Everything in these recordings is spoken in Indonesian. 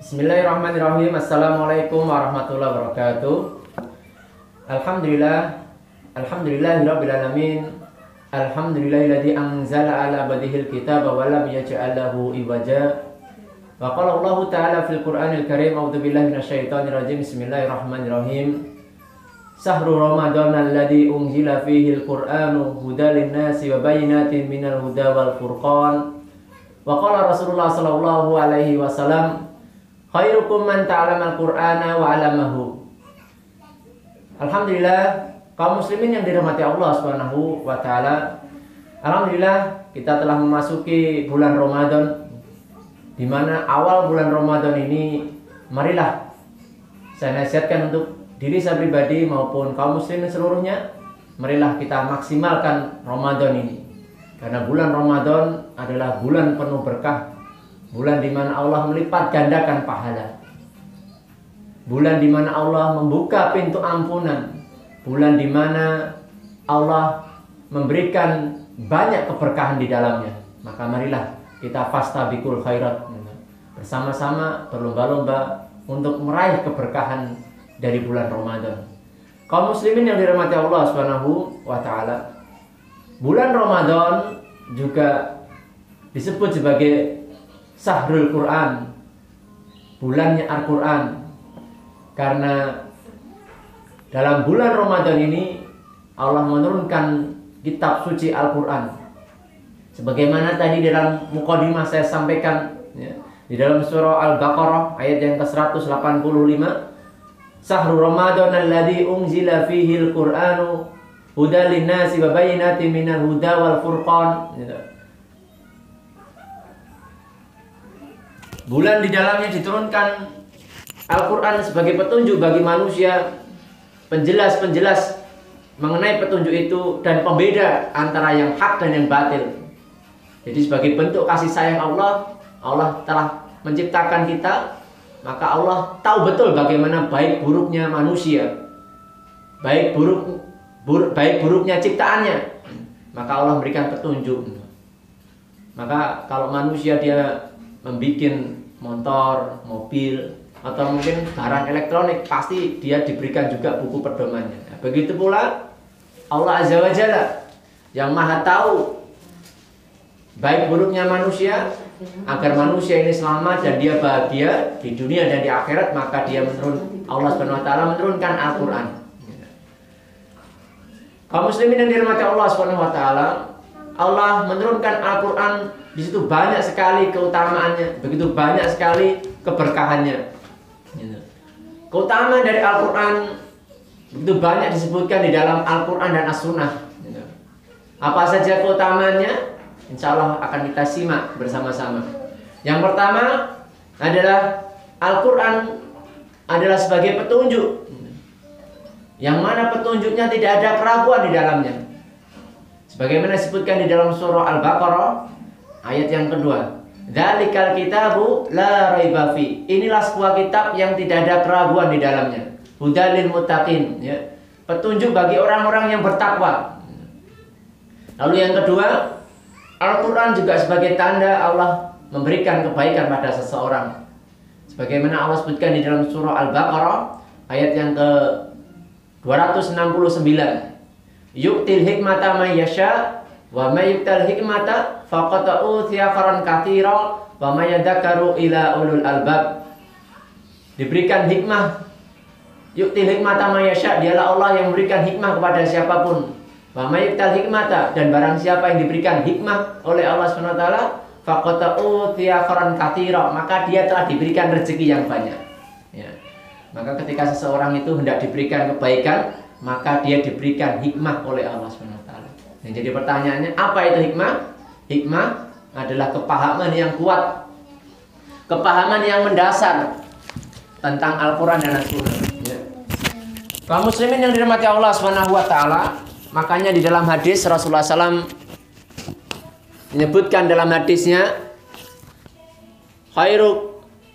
Bismillahirrahmanirrahim. Assalamualaikum warahmatullahi wabarakatuh. Alhamdulillahirabbil alamin. Alhamdulillahilladzi anzala ala abdihil kitaba wa lam yaj'al lahu iwaja. Wa qala Allah ta'ala fil Qur'anil Karim, a'udzu billahi minasyaitonir rajim. Bismillahirrahmanirrahim. Sahru Ramadan alladzi unzila fihi al-Qur'anu hudal lin-nasi wa bayyinatin minal huda wal furqan. Wa qala Rasulullah sallallahu alaihi wasallam, khairukum man ta'allama al-Qur'ana wa 'allamahu. Alhamdulillah, kaum muslimin yang dirahmati Allah Subhanahu wa taala. Alhamdulillah, kita telah memasuki bulan Ramadan, di mana awal bulan Ramadan ini marilah saya nasihatkan untuk diri saya pribadi maupun kaum muslimin seluruhnya, marilah kita maksimalkan Ramadan ini. Karena bulan Ramadan adalah bulan penuh berkah, bulan di mana Allah melipat gandakan pahala, bulan di mana Allah membuka pintu ampunan, bulan di mana Allah memberikan banyak keberkahan di dalamnya. Maka marilah kita fastabiqul khairat, bersama-sama berlomba-lomba untuk meraih keberkahan dari bulan Ramadan. Kaum muslimin yang dirahmati Allah Subhanahu wa taala, bulan Ramadan juga disebut sebagai Sahrul Quran, bulannya Al-Quran, karena dalam bulan Ramadan ini Allah menurunkan kitab suci Al-Quran. Sebagaimana tadi dalam mukadimah saya sampaikan, ya, di dalam surah Al-Baqarah ayat yang ke-185, Sahrul Ramadan alladzi unzila fihi al-Qur'anu hudal lin-nasi wa bayyinatin minal huda wal furqan. Bulan di dalamnya diturunkan Al-Quran sebagai petunjuk bagi manusia, penjelas-penjelas mengenai petunjuk itu dan pembeda antara yang hak dan yang batil. Jadi sebagai bentuk kasih sayang Allah, Allah telah menciptakan kita, maka Allah tahu betul bagaimana baik buruknya manusia, baik buruknya ciptaannya, maka Allah memberikan petunjuk. Maka kalau manusia dia membuat motor, mobil, atau mungkin barang elektronik, pasti dia diberikan juga buku pedomannya. Nah, begitu pula Allah Azza wa Jalla yang maha tahu baik buruknya manusia, agar manusia ini selamat dan dia bahagia di dunia dan di akhirat, maka Allah Subhanahu wa taala menurunkan Al-Quran. Kaum muslimin yang dirahmati Allah Subhanahu wa taala, Allah menurunkan Al-Quran. Di situ banyak sekali keutamaannya, begitu banyak sekali keberkahannya. Keutamaan dari Al-Quran begitu banyak disebutkan di dalam Al-Quran dan As-Sunnah. Apa saja keutamaannya? Insya Allah akan kita simak bersama-sama. Yang pertama adalah Al-Quran adalah sebagai petunjuk, yang mana petunjuknya tidak ada keraguan di dalamnya. Sebagaimana disebutkan di dalam surah Al-Baqarah ayat yang kedua, dzalikal kitabu la raiba fi. Inilah sebuah kitab yang tidak ada keraguan di dalamnya. Hudal lil muttaqin, ya. Petunjuk bagi orang-orang yang bertakwa. Lalu yang kedua, Al-Quran juga sebagai tanda Allah memberikan kebaikan pada seseorang. Sebagaimana Allah sebutkan di dalam surah Al-Baqarah ayat yang ke-269, yu'til hikmata may yasha wa may yu'tal hikmata faqad utiya khairan katsiran wa may yadhakkaru ila ulul albab. Diberikan hikmah, yu'til hikmata may yasha, dialah Allah yang memberikan hikmah kepada siapapun. Wa may yu'tal hikmata, dan barang siapa yang diberikan hikmah oleh Allah Subhanahu wa taala, faqad utiya khairan katsiran, maka dia telah diberikan rezeki yang banyak. Ya. Maka ketika seseorang itu hendak diberikan kebaikan, maka dia diberikan hikmah oleh Allah Subhanahu wa taala. Nah, jadi pertanyaannya, apa itu hikmah? Hikmah adalah kepahaman yang kuat, kepahaman yang mendasar tentang Al-Quran dan As-Sunnah. Ya. Kaum muslimin yang dirahmati Allah Subhanahu wa taala, makanya di dalam hadis Rasulullah SAW menyebutkan dalam hadisnya,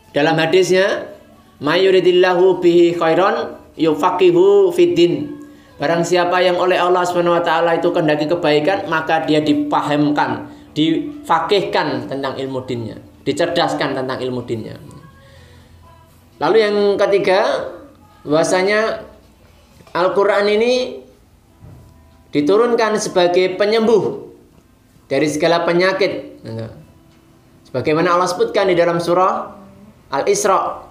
dalam hadisnya, mayuridillahu bihi khairan yufaqihu fiddin. Barang siapa yang oleh Allah Subhanahu wa taala itu kehendaki kebaikan, maka dia dipahamkan, difaqihkan tentang ilmu dinnya, dicerdaskan tentang ilmu dinnya. Lalu yang ketiga, bahwasanya Al-Quran ini diturunkan sebagai penyembuh dari segala penyakit. Sebagaimana Allah sebutkan di dalam surah Al-Isra,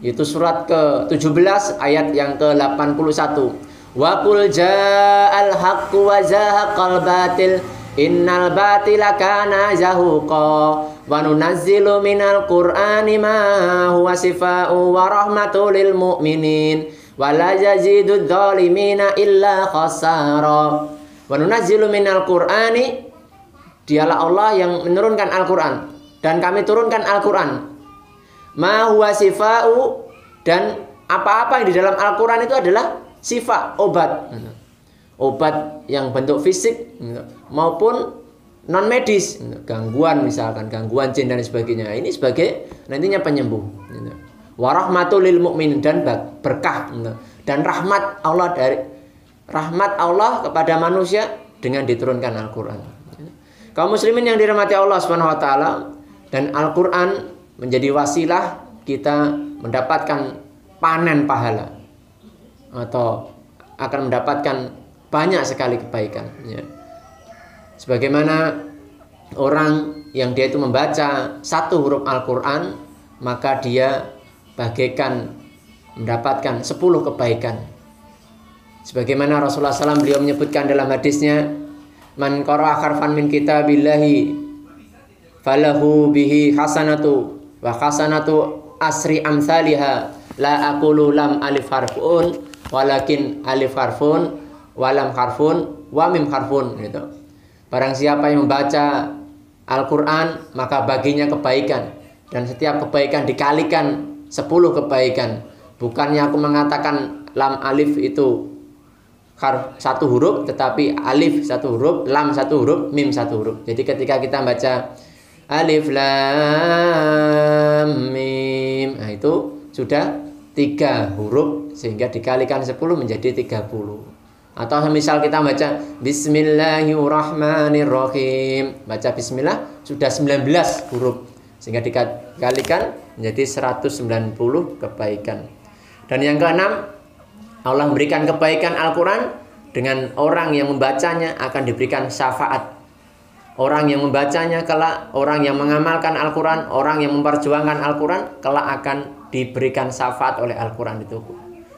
yaitu surat ke-17 ayat yang ke-81. Wa qul ja'al haqqu wa zahaqal batil innal batila kana zahuqa wa nunazzilu minal qur'ani ma huwa shifaa'un wa rahmatul lil mu'minin wa la yazidud dhalimina illa khasara. Wa nunazzilu minal qur'ani, dialah Allah yang menurunkan Al-Quran, dan kami turunkan Al-Quran. Ma huwa shifaa'u, dan apa-apa yang di dalam Al-Quran itu adalah sifat, obat. Obat yang bentuk fisik maupun non medis, gangguan misalkan, gangguan jin dan sebagainya. Ini sebagai nantinya penyembuh. Warahmatul lil mu'minin, dan berkah dan rahmat Allah kepada manusia dengan diturunkan Al-Quran. Kaum muslimin yang dirahmati Allah Subhanahu wa taala, dan Al-Quran menjadi wasilah kita mendapatkan panen pahala atau akan mendapatkan banyak sekali kebaikan. Sebagaimana orang yang dia itu membaca satu huruf Al-Quran, maka dia bagaikan mendapatkan 10 kebaikan. Sebagaimana Rasulullah SAW beliau menyebutkan dalam hadisnya, man qara'a harfan min kitabillahi falahu bihi hasanatu wa hasanatu asri amsalihha la aqulu lam alif harfun walakin alif harfun walam harfun wa mim harfun gitu. Barang siapa yang membaca Al-Quran, maka baginya kebaikan, dan setiap kebaikan dikalikan 10 kebaikan. Bukannya aku mengatakan lam alif itu satu huruf, tetapi alif satu huruf, lam satu huruf, mim satu huruf. Jadi ketika kita baca alif lam mim, nah itu sudah 3 huruf, sehingga dikalikan 10 menjadi 30. Atau misal kita baca Bismillahirrahmanirrahim, baca bismillah sudah 19 huruf, sehingga dikalikan menjadi 190 kebaikan. Dan yang keenam, Allah memberikan kebaikan Al-Quran dengan orang yang membacanya akan diberikan syafaat. Orang yang membacanya kelak, orang yang mengamalkan Al-Quran, orang yang memperjuangkan Al-Quran kelak akan diberikan syafaat oleh Al-Quran itu.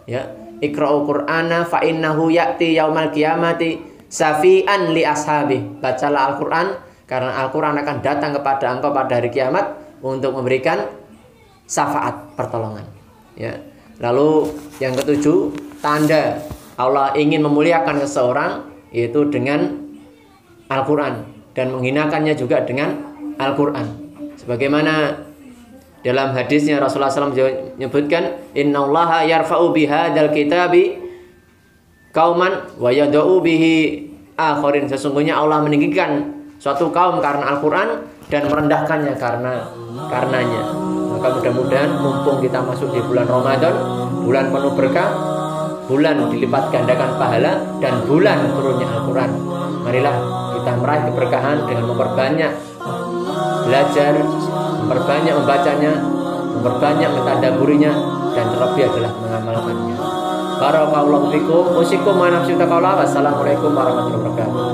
Ya, Iqra'u Qur'ana fa innahu ya'ti yaumal qiyamati safi'an li ashabi. Bacalah Al-Quran, karena Al-Quran akan datang kepada engkau pada hari kiamat untuk memberikan syafaat, pertolongan. Ya. Lalu yang ketujuh, tanda Allah ingin memuliakan seseorang yaitu dengan Al-Quran, dan menghinakannya juga dengan Al-Quran. Sebagaimana dalam hadisnya Rasulullah SAW menyebutkan, innallaha yarfa'u bihadzal kitabi qauman wa yad'u bihi akharin. Sesungguhnya Allah meninggikan suatu kaum karena Al-Quran dan merendahkannya karenanya. Maka mudah-mudahan mumpung kita masuk di bulan Ramadan, bulan penuh berkah, bulan dilipat gandakan pahala, dan bulan turunnya Al-Quran, marilah kita meraih keberkahan dengan memperbanyak belajar, memperbanyak membacanya, memperbanyak mentadaburinya, dan terlebih adalah mengamalkannya. Barakallahu fikum, usikum wa nafsi taqwa. Wassalamualaikum warahmatullahi wabarakatuh.